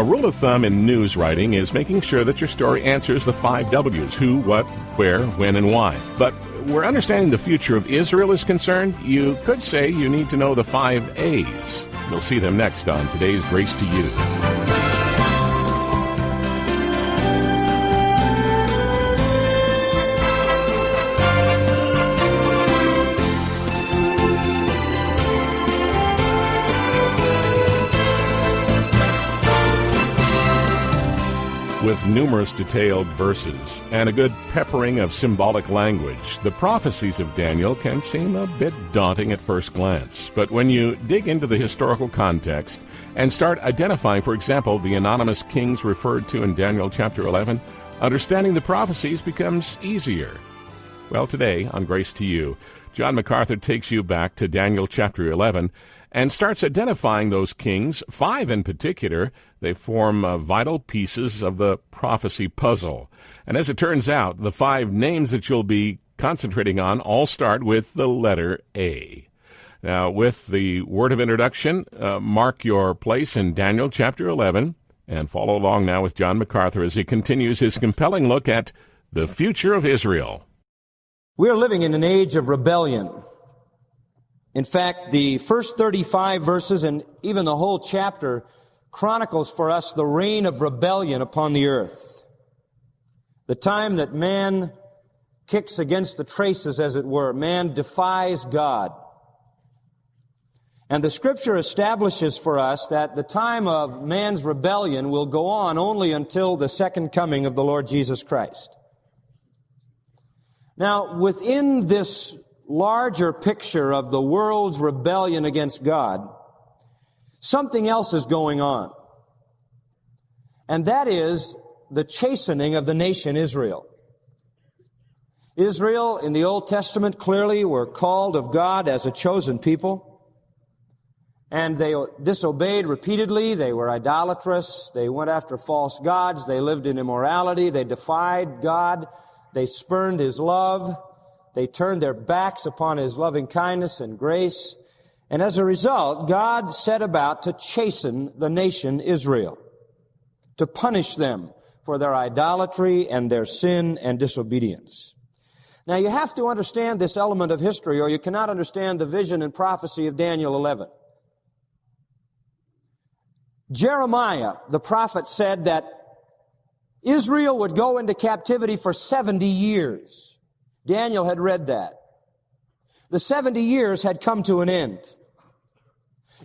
A rule of thumb in news writing is making sure that your story answers the 5 W's: who, what, where, when, and why. But where understanding the future of Israel is concerned, you could say you need to know the 5 A's. We'll see them next on today's Grace to You. With numerous detailed verses and a good peppering of symbolic language, the prophecies of Daniel can seem a bit daunting at first glance. But when you dig into the historical context and start identifying, for example, the anonymous kings referred to in Daniel chapter 11, understanding the prophecies becomes easier. Well, today on Grace to You, John MacArthur takes you back to Daniel chapter 11 and starts identifying those kings, 5 in particular. They form vital pieces of the prophecy puzzle. And as it turns out, the 5 names that you'll be concentrating on all start with the letter A. Now, with the word of introduction, mark your place in Daniel chapter 11 and follow along now with John MacArthur as he continues his compelling look at the future of Israel. We are living in an age of rebellion. In fact, the first 35 verses and even the whole chapter chronicles for us the reign of rebellion upon the earth. The time that man kicks against the traces, as it were. Man defies God. And the Scripture establishes for us that the time of man's rebellion will go on only until the second coming of the Lord Jesus Christ. Now, within this larger picture of the world's rebellion against God, something else is going on. And that is the chastening of the nation Israel. Israel in the Old Testament clearly were called of God as a chosen people. And they disobeyed repeatedly. They were idolatrous. They went after false gods. They lived in immorality. They defied God. They spurned His love. They turned their backs upon His loving kindness and grace. And as a result, God set about to chasten the nation Israel, to punish them for their idolatry and their sin and disobedience. Now, you have to understand this element of history, or you cannot understand the vision and prophecy of Daniel 11. Jeremiah, the prophet, said that Israel would go into captivity for 70 years. Daniel had read that. The 70 years had come to an end.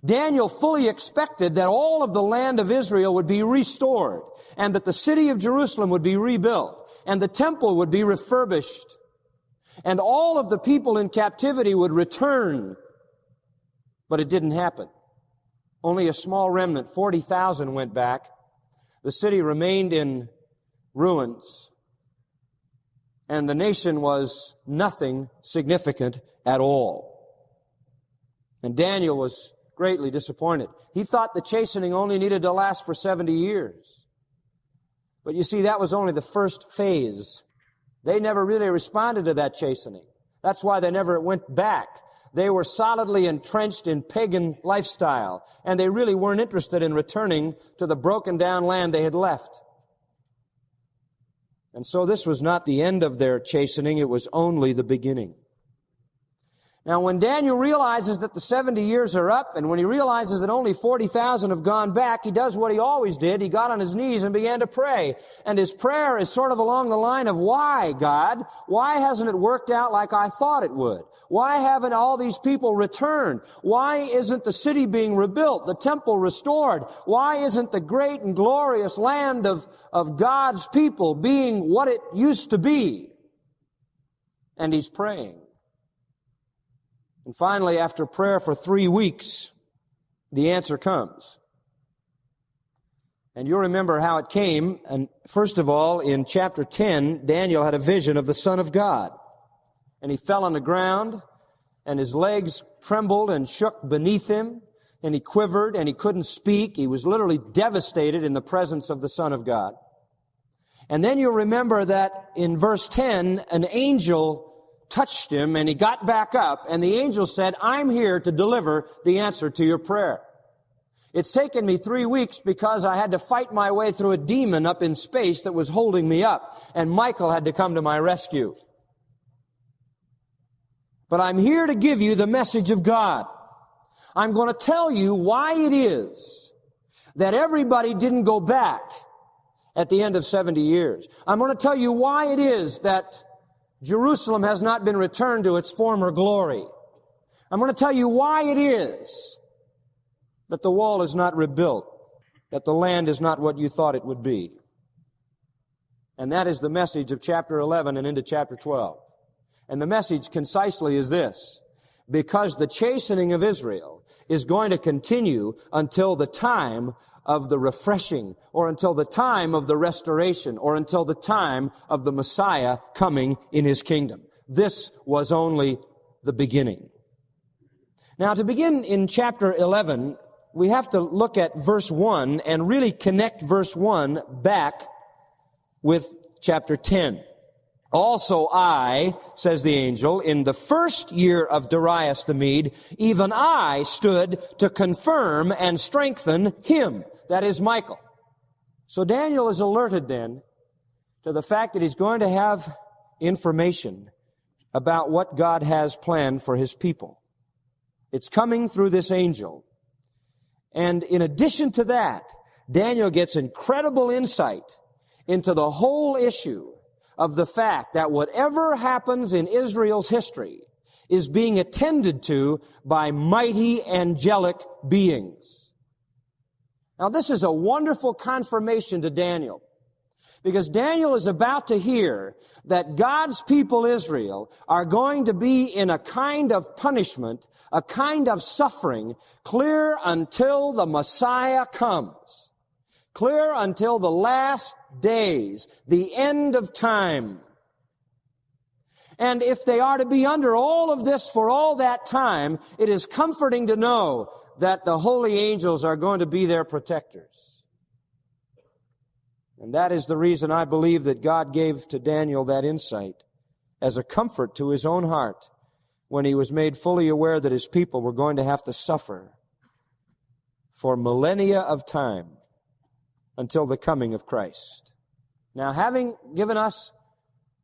Daniel fully expected that all of the land of Israel would be restored, and that the city of Jerusalem would be rebuilt, and the temple would be refurbished, and all of the people in captivity would return. But it didn't happen. Only a small remnant, 40,000, went back. The city remained in ruins. And the nation was nothing significant at all. And Daniel was greatly disappointed. He thought the chastening only needed to last for 70 years. But you see, that was only the first phase. They never really responded to that chastening. That's why they never went back. They were solidly entrenched in pagan lifestyle, and they really weren't interested in returning to the broken down land they had left. And so this was not the end of their chastening, it was only the beginning. Now, when Daniel realizes that the 70 years are up, and when he realizes that only 40,000 have gone back, he does what he always did. He got on his knees and began to pray. And his prayer is sort of along the line of, why, God? Why hasn't it worked out like I thought it would? Why haven't all these people returned? Why isn't the city being rebuilt, the temple restored? Why isn't the great and glorious land of God's people being what it used to be? And he's praying. And finally, after prayer for 3 weeks, the answer comes. And you'll remember how it came. And first of all, in chapter 10, Daniel had a vision of the Son of God. And he fell on the ground, and his legs trembled and shook beneath him, and he quivered, and he couldn't speak. He was literally devastated in the presence of the Son of God. And then you'll remember that in verse 10, an angel touched him, and he got back up, and the angel said, I'm here to deliver the answer to your prayer. It's taken me 3 weeks because I had to fight my way through a demon up in space that was holding me up, and Michael had to come to my rescue. But I'm here to give you the message of God. I'm going to tell you why it is that everybody didn't go back at the end of 70 years. I'm going to tell you why it is that Jerusalem has not been returned to its former glory. I'm going to tell you why it is that the wall is not rebuilt, that the land is not what you thought it would be. And that is the message of chapter 11 and into chapter 12. And the message concisely is this: because the chastening of Israel is going to continue until the time of the refreshing, or until the time of the restoration, or until the time of the Messiah coming in His kingdom. This was only the beginning. Now, to begin in chapter 11, we have to look at verse 1 and really connect verse 1 back with chapter 10. Also I, says the angel, in the first year of Darius the Mede, even I stood to confirm and strengthen him. That is Michael. So Daniel is alerted then to the fact that he's going to have information about what God has planned for His people. It's coming through this angel. And in addition to that, Daniel gets incredible insight into the whole issue of the fact that whatever happens in Israel's history is being attended to by mighty angelic beings. Now, this is a wonderful confirmation to Daniel, because Daniel is about to hear that God's people Israel are going to be in a kind of punishment, a kind of suffering, clear until the Messiah comes. Clear until the last days, the end of time. And if they are to be under all of this for all that time, it is comforting to know that the holy angels are going to be their protectors. And that is the reason I believe that God gave to Daniel that insight as a comfort to his own heart when he was made fully aware that his people were going to have to suffer for millennia of time until the coming of Christ. Now, having given us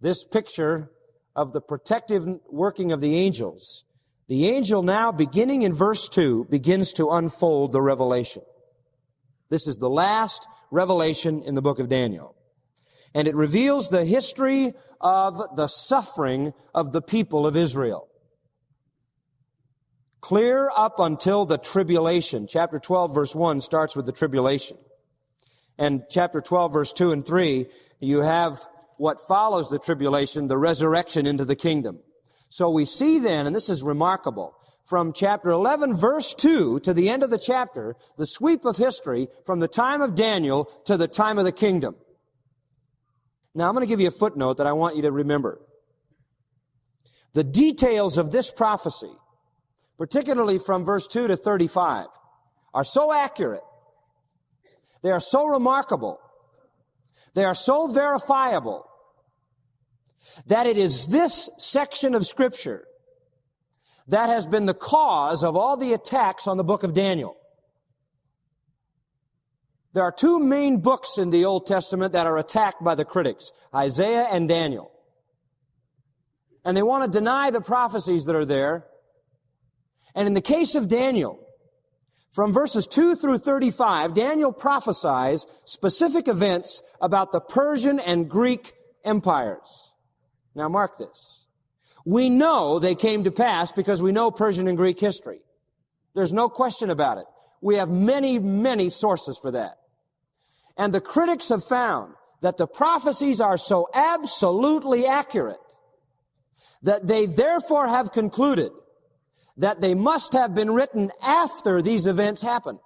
this picture of the protective working of the angel now, beginning in verse 2, begins to unfold the revelation. This is the last revelation in the book of Daniel. And it reveals the history of the suffering of the people of Israel. Clear up until the tribulation. Chapter 12, verse 1 starts with the tribulation. And chapter 12, verse 2 and 3, you have what follows the tribulation, the resurrection into the kingdom. So we see then, and this is remarkable, from chapter 11, verse 2 to the end of the chapter, the sweep of history from the time of Daniel to the time of the kingdom. Now, I'm going to give you a footnote that I want you to remember. The details of this prophecy, particularly from verse 2 to 35, are so accurate. They are so remarkable. They are so verifiable that it is this section of Scripture that has been the cause of all the attacks on the book of Daniel. There are two main books in the Old Testament that are attacked by the critics, Isaiah and Daniel. And they want to deny the prophecies that are there. And in the case of Daniel, from verses 2 through 35, Daniel prophesies specific events about the Persian and Greek empires. Now mark this. We know they came to pass because we know Persian and Greek history. There's no question about it. We have many, many sources for that. And the critics have found that the prophecies are so absolutely accurate that they therefore have concluded that they must have been written after these events happened.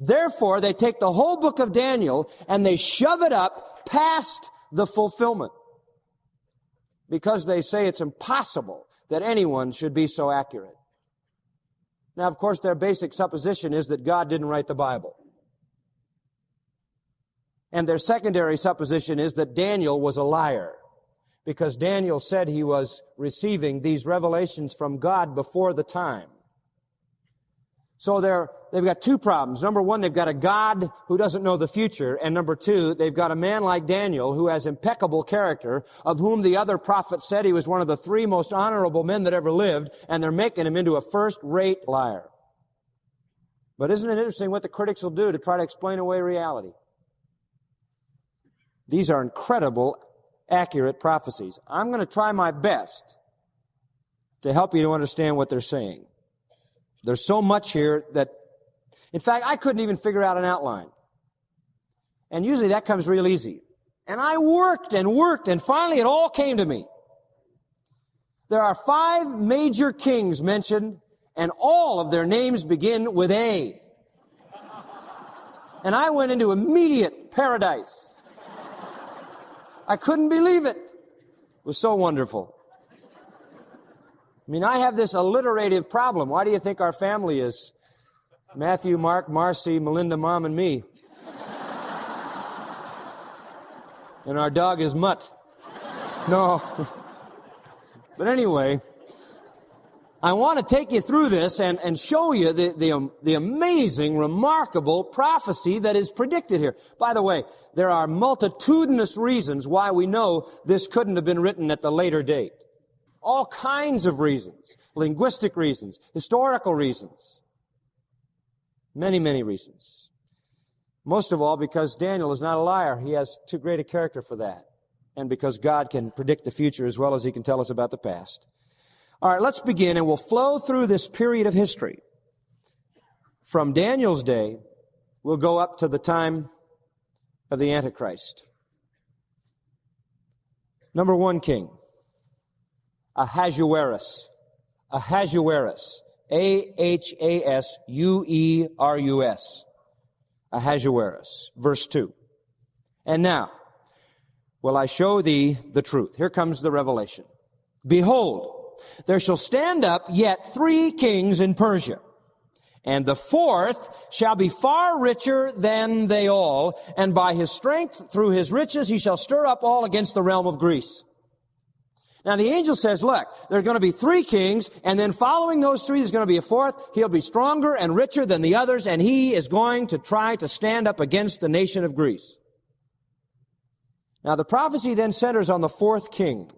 Therefore, they take the whole book of Daniel and they shove it up past the fulfillment, because they say it's impossible that anyone should be so accurate. Now, of course, their basic supposition is that God didn't write the Bible. And their secondary supposition is that Daniel was a liar, because Daniel said he was receiving these revelations from God before the time. So they've got two problems. Number one, they've got a God who doesn't know the future. And number two, they've got a man like Daniel who has impeccable character, of whom the other prophets said he was one of the three most honorable men that ever lived, and they're making him into a first-rate liar. But isn't it interesting what the critics will do to try to explain away reality? These are incredible, accurate prophecies. I'm going to try my best to help you to understand what they're saying. There's so much here that, in fact, I couldn't even figure out an outline. And usually that comes real easy. And I worked, and finally it all came to me. There are 5 major kings mentioned, and all of their names begin with A. And I went into immediate paradise. I couldn't believe it. It was so wonderful. I mean, I have this alliterative problem. Why do you think our family is Matthew, Mark, Marcy, Melinda, Mom, and me? And our dog is Mutt. No. But anyway, I want to take you through this and show you the amazing, remarkable prophecy that is predicted here. By the way, there are multitudinous reasons why we know this couldn't have been written at the later date. All kinds of reasons. Linguistic reasons. Historical reasons. Many, many reasons. Most of all because Daniel is not a liar. He has too great a character for that. And because God can predict the future as well as He can tell us about the past. All right, let's begin, and we'll flow through this period of history. From Daniel's day, we'll go up to the time of the Antichrist. Number 1 king, Ahasuerus. Ahasuerus. Ahasuerus. Ahasuerus. Verse 2. And now, will I show thee the truth. Here comes the revelation. Behold, there shall stand up yet 3 kings in Persia, and the 4th shall be far richer than they all, and by his strength, through his riches, he shall stir up all against the realm of Greece. Now the angel says, look, there are going to be 3 kings, and then following those 3, there's going to be a 4th. He'll be stronger and richer than the others, and he is going to try to stand up against the nation of Greece. Now the prophecy then centers on the 4th king.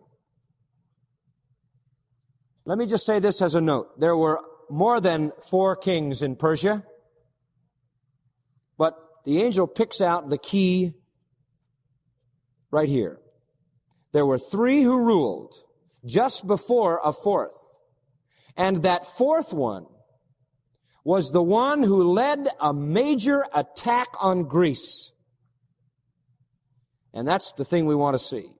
Let me just say this as a note. There were more than 4 kings in Persia, but the angel picks out the key right here. There were 3 who ruled just before a 4th. And that 4th one was the one who led a major attack on Greece. And that's the thing we want to see.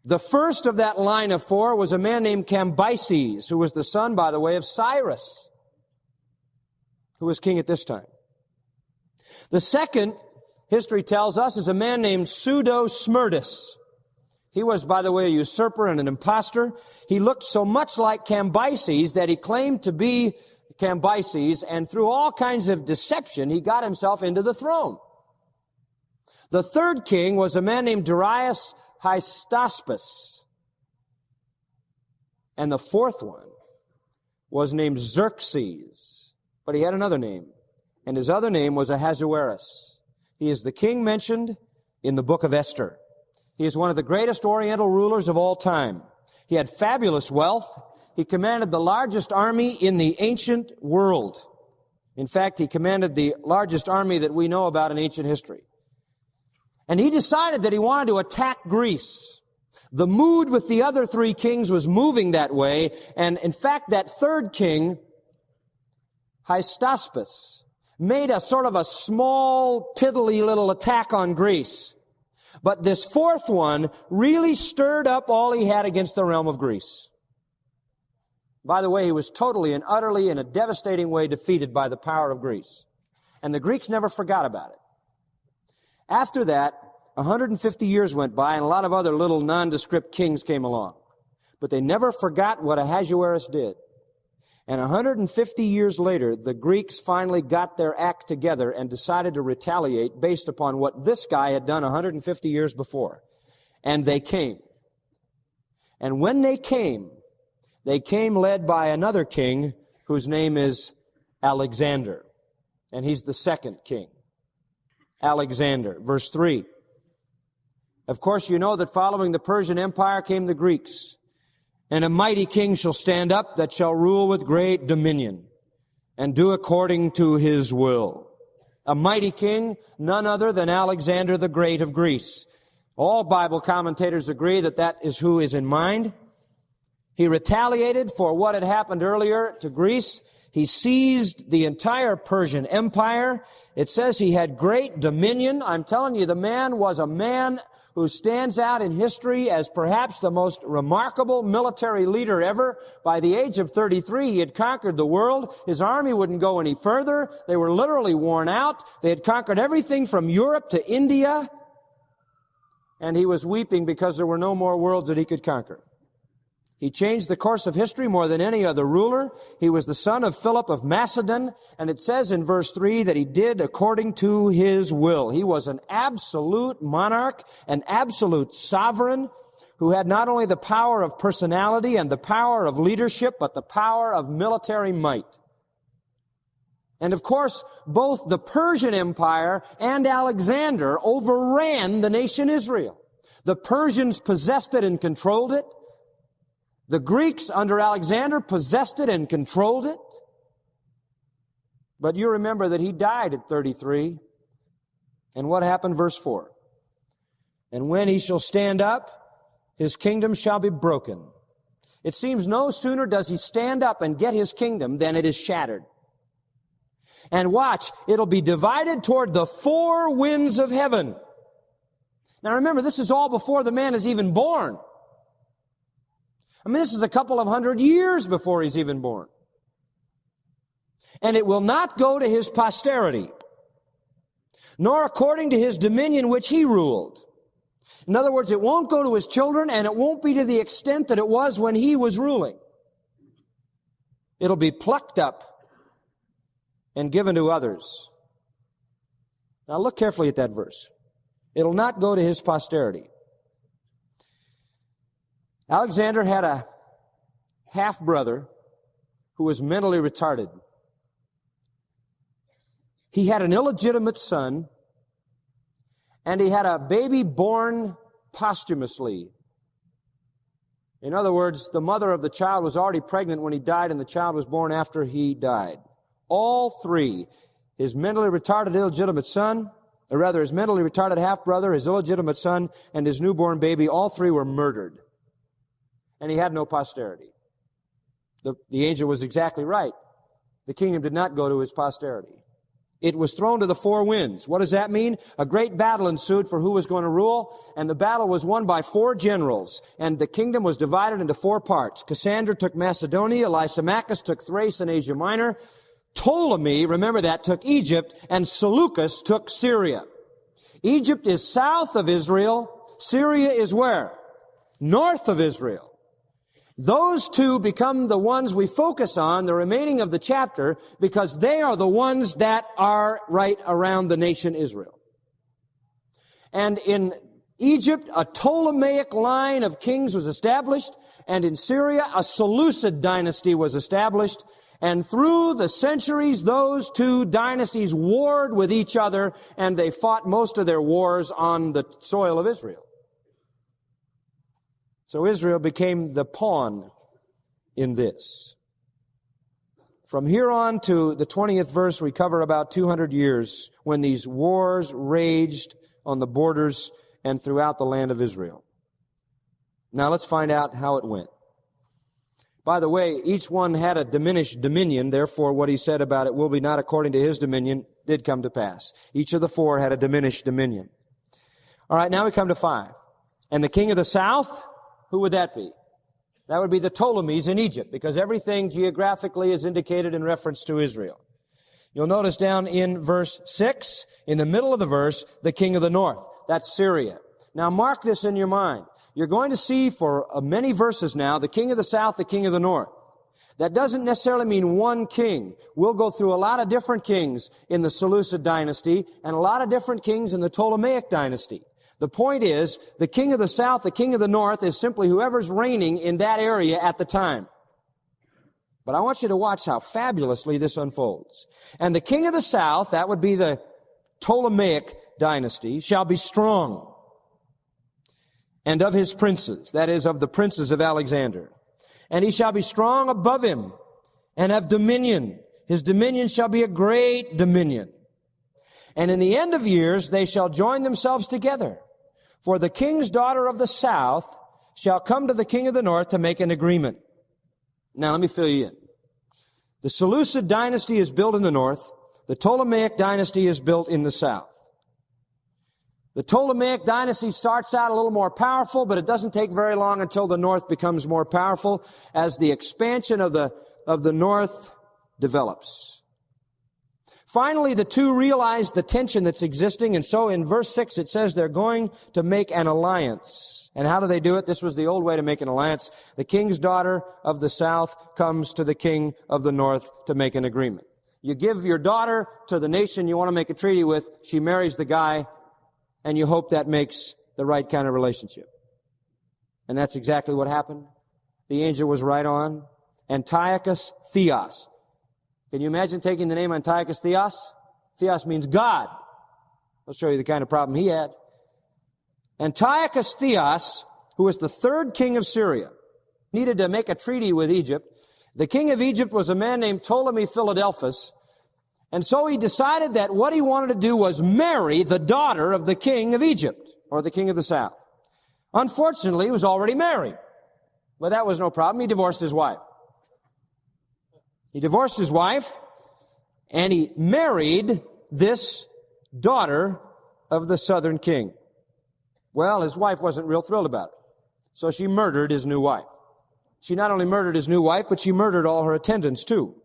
The first of that line of 4 was a man named Cambyses, who was the son, by the way, of Cyrus, who was king at this time. The second, history tells us, is a man named Pseudo-Smerdis. He was, by the way, a usurper and an impostor. He looked so much like Cambyses that he claimed to be Cambyses, and through all kinds of deception, he got himself into the throne. The third king was a man named Darius Hystaspes. And the 4th one was named Xerxes. But he had another name. And his other name was Ahasuerus. He is the king mentioned in the book of Esther. He is one of the greatest Oriental rulers of all time. He had fabulous wealth. He commanded the largest army in the ancient world. In fact, he commanded the largest army that we know about in ancient history. And he decided that he wanted to attack Greece. The mood with the other 3 kings was moving that way. And in fact, that 3rd king, Hystaspes, made a sort of a small, piddly little attack on Greece. But this 4th one really stirred up all he had against the realm of Greece. By the way, he was totally and utterly, in a devastating way, defeated by the power of Greece. And the Greeks never forgot about it. After that, 150 years went by, and a lot of other little nondescript kings came along. But they never forgot what Ahasuerus did. And 150 years later, the Greeks finally got their act together and decided to retaliate based upon what this guy had done 150 years before. And they came. And when they came led by another king whose name is Alexander. And he's the second king. Alexander. Verse 3. Of course, you know that following the Persian Empire came the Greeks. And a mighty king shall stand up that shall rule with great dominion and do according to his will. A mighty king, none other than Alexander the Great of Greece. All Bible commentators agree that that is who is in mind. He retaliated for what had happened earlier to Greece. He seized the entire Persian Empire. It says he had great dominion. I'm telling you, the man was a man who stands out in history as perhaps the most remarkable military leader ever. By the age of 33, he had conquered the world. His army wouldn't go any further. They were literally worn out. They had conquered everything from Europe to India. And he was weeping because there were no more worlds that he could conquer. He changed the course of history more than any other ruler. He was the son of Philip of Macedon, and it says in verse 3 that he did according to his will. He was an absolute monarch, an absolute sovereign who had not only the power of personality and the power of leadership, but the power of military might. And of course, both the Persian Empire and Alexander overran the nation Israel. The Persians possessed it and controlled it. The Greeks under Alexander possessed it and controlled it. But you remember that he died at 33. And what happened? Verse 4. And when he shall stand up, his kingdom shall be broken. It seems no sooner does he stand up and get his kingdom than it is shattered. And watch, it'll be divided toward the four winds of heaven. Now remember, this is all before the man is even born. I mean, this is a couple of 100 years before he's even born. And it will not go to his posterity, nor according to his dominion which he ruled. In other words, it won't go to his children, and it won't be to the extent that it was when he was ruling. It'll be plucked up and given to others. Now look carefully at that verse. It'll not go to his posterity. Alexander had a half-brother who was mentally retarded. He had an illegitimate son, and he had a baby born posthumously. In other words, the mother of the child was already pregnant when he died, and the child was born after he died. All three, his mentally retarded illegitimate son, or rather his mentally retarded half-brother, his illegitimate son, and his newborn baby, all three were murdered. And he had no posterity. The angel was exactly right. The kingdom did not go to his posterity. It was thrown to the four winds. What does that mean? A great battle ensued for who was going to rule, and the battle was won by four generals, and the kingdom was divided into four parts. Cassander took Macedonia, Lysimachus took Thrace and Asia Minor, Ptolemy, remember that, took Egypt, and Seleucus took Syria. Egypt is south of Israel. Syria is where? North of Israel. Those two become the ones we focus on, the remaining of the chapter, because they are the ones that are right around the nation Israel. And in Egypt, a Ptolemaic line of kings was established, and in Syria, a Seleucid dynasty was established. And through the centuries, those two dynasties warred with each other, and they fought most of their wars on the soil of Israel. So Israel became the pawn in this. From here on to the 20th verse, we cover about 200 years when these wars raged on the borders and throughout the land of Israel. Now let's find out how it went. By the way, each one had a diminished dominion, therefore what he said about it will be not according to his dominion did come to pass. Each of the four had a diminished dominion. All right, now we come to 5. And the king of the south, who would that be? That would be the Ptolemies in Egypt, because everything geographically is indicated in reference to Israel. You'll notice down in verse 6, in the middle of the verse, the king of the north. That's Syria. Now mark this in your mind. You're going to see for many verses now, the king of the south, the king of the north. That doesn't necessarily mean one king. We'll go through a lot of different kings in the Seleucid dynasty and a lot of different kings in the Ptolemaic dynasty. The point is, the king of the south, the king of the north is simply whoever's reigning in that area at the time. But I want you to watch how fabulously this unfolds. And the king of the south, that would be the Ptolemaic dynasty, shall be strong, and of his princes, that is, of the princes of Alexander. And he shall be strong above him, and have dominion. His dominion shall be a great dominion. And in the end of years they shall join themselves together. For the king's daughter of the south shall come to the king of the north to make an agreement. Now let me fill you in. The Seleucid dynasty is built in the north. The Ptolemaic dynasty is built in the south. The Ptolemaic dynasty starts out a little more powerful, but it doesn't take very long until the north becomes more powerful as the expansion of the north develops. Finally, the two realize the tension that's existing, and so in verse 6 it says they're going to make an alliance. And how do they do it? This was the old way to make an alliance. The king's daughter of the south comes to the king of the north to make an agreement. You give your daughter to the nation you want to make a treaty with, she marries the guy, and you hope that makes the right kind of relationship. And that's exactly what happened. The angel was right on. Antiochus Theos. Can you imagine taking the name Antiochus Theos? Theos means God. I'll show you the kind of problem he had. Antiochus Theos, who was the third king of Syria, needed to make a treaty with Egypt. The king of Egypt was a man named Ptolemy Philadelphus, and so he decided that what he wanted to do was marry the daughter of the king of Egypt, or the king of the south. Unfortunately, he was already married. But that was no problem. He divorced his wife. He divorced his wife, and he married this daughter of the southern king. Well, his wife wasn't real thrilled about it, so she murdered his new wife. She not only murdered his new wife, but she murdered all her attendants too.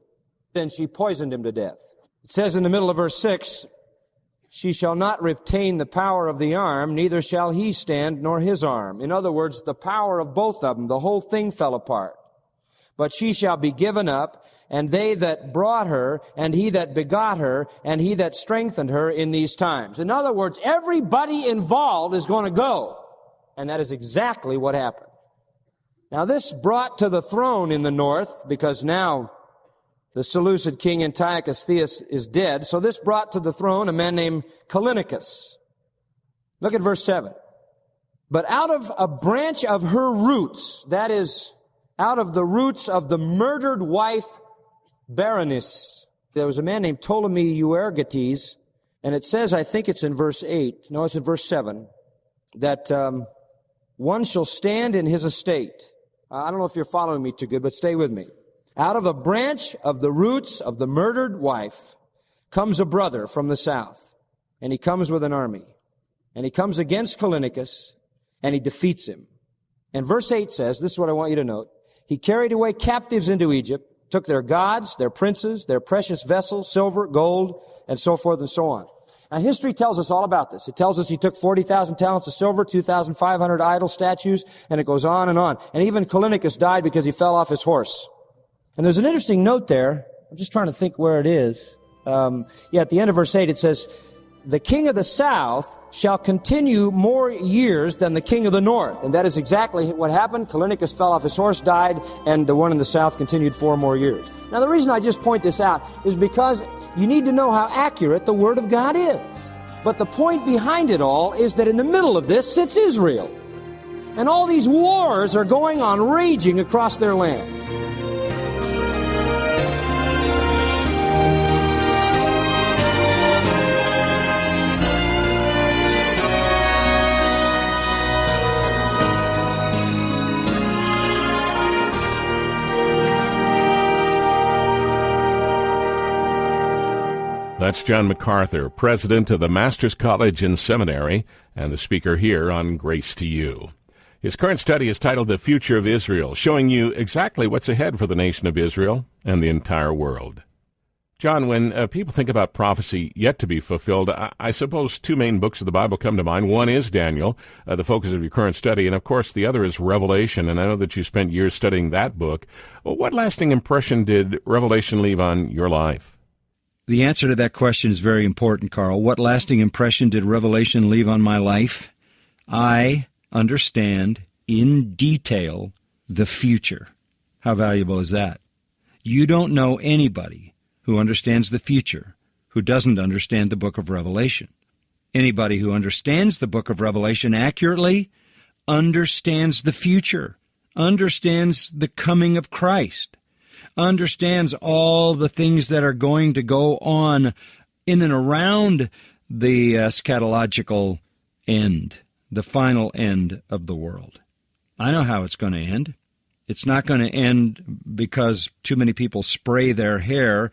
And she poisoned him to death. It says in the middle of verse 6, she shall not retain the power of the arm, neither shall he stand nor his arm. In other words, the power of both of them, the whole thing fell apart. But she shall be given up, and they that brought her, and he that begot her, and he that strengthened her in these times. In other words, everybody involved is going to go. And that is exactly what happened. Now this brought to the throne in the north, because now the Seleucid king Antiochus Theos is dead. So this brought to the throne a man named Callinicus. Look at verse 7. But out of a branch of her roots, that is, out of the roots of the murdered wife Berenice, there was a man named Ptolemy Euergetes, and it says, I think it's in verse 8, no, it's in verse 7, that one shall stand in his estate. I don't know if you're following me too good, but stay with me. Out of a branch of the roots of the murdered wife comes a brother from the south, and he comes with an army, and he comes against Callinicus, and he defeats him. And verse 8 says, this is what I want you to note, he carried away captives into Egypt, took their gods, their princes, their precious vessels, silver, gold, and so forth and so on. Now, history tells us all about this. It tells us he took 40,000 talents of silver, 2,500 idol statues, and it goes on and on. And even Callinicus died because he fell off his horse. And there's an interesting note there. I'm just trying to think where it is. At the end of verse 8 it says, the king of the south shall continue more years than the king of the north. And that is exactly what happened. Callinicus fell off his horse, died, and the one in the south continued 4 more years. Now, the reason I just point this out is because you need to know how accurate the Word of God is. But the point behind it all is that in the middle of this sits Israel. And all these wars are going on, raging across their land. That's John MacArthur, president of the Master's College and Seminary, and the speaker here on Grace to You. His current study is titled The Future of Israel, showing you exactly what's ahead for the nation of Israel and the entire world. John, when people think about prophecy yet to be fulfilled, I suppose 2 main books of the Bible come to mind. One is Daniel, the focus of your current study, and of course the other is Revelation, and I know that you spent years studying that book. Well, what lasting impression did Revelation leave on your life? The answer to that question is very important, Carl. What lasting impression did Revelation leave on my life? I understand in detail the future. How valuable is that? You don't know anybody who understands the future who doesn't understand the book of Revelation. Anybody who understands the book of Revelation accurately understands the future, understands the coming of Christ, understands all the things that are going to go on in and around the eschatological end, the final end of the world. I know how it's going to end. It's not going to end because too many people spray their hair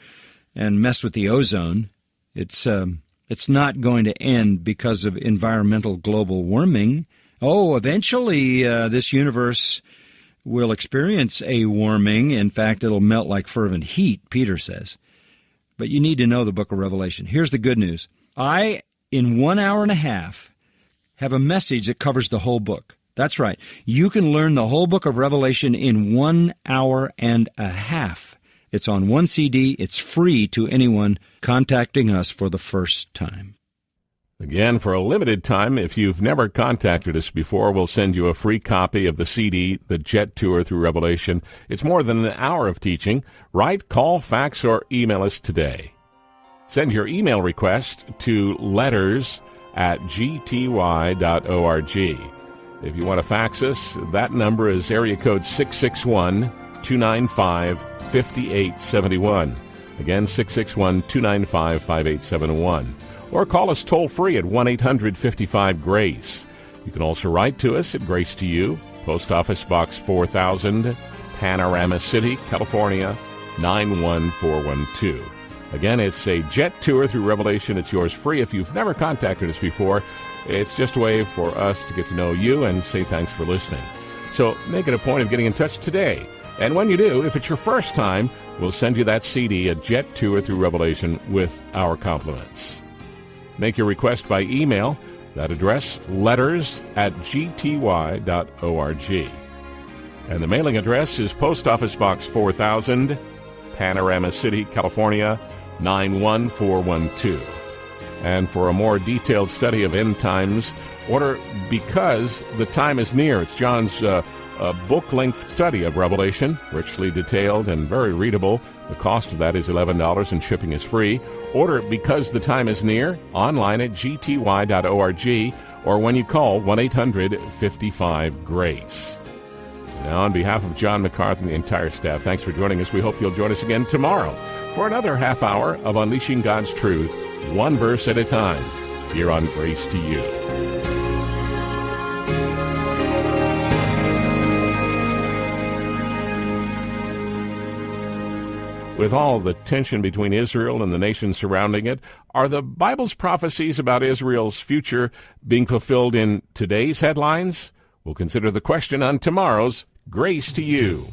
and mess with the ozone. It's not going to end because of environmental global warming. Oh, eventually this universe will experience a warming. In fact, it'll melt like fervent heat, Peter says. But you need to know the book of Revelation. Here's the good news. I, in 1 hour and a half, have a message that covers the whole book. That's right. You can learn the whole book of Revelation in 1 hour and a half. It's on one CD. It's free to anyone contacting us for the first time. Again, for a limited time, if you've never contacted us before, we'll send you a free copy of the CD, The Jet Tour Through Revelation. It's more than an hour of teaching. Write, call, fax, or email us today. Send your email request to letters@gty.org. If you want to fax us, that number is area code 661-295-5871. Again, 661-295-5871. Or call us toll-free at 1-800-55-GRACE. You can also write to us at Grace to You, Post Office Box 4000, Panorama City, California, 91412. Again, it's a jet tour through Revelation. It's yours free. If you've never contacted us before, it's just a way for us to get to know you and say thanks for listening. So make it a point of getting in touch today. And when you do, if it's your first time, we'll send you that CD, A Jet Tour Through Revelation, with our compliments. Make your request by email. That address, letters@gty.org. And the mailing address is Post Office Box 4000, Panorama City, California, 91412. And for a more detailed study of end times, order Because the Time is Near. It's John's book-length study of Revelation, richly detailed and very readable. The cost of that is $11 and shipping is free. Order Because the Time is Near online at gty.org or when you call 1-800-55-GRACE. Now, on behalf of John MacArthur and the entire staff, thanks for joining us. We hope you'll join us again tomorrow for another half hour of Unleashing God's Truth, one verse at a time, here on Grace to You. With all the tension between Israel and the nations surrounding it, are the Bible's prophecies about Israel's future being fulfilled in today's headlines? We'll consider the question on tomorrow's Grace to You.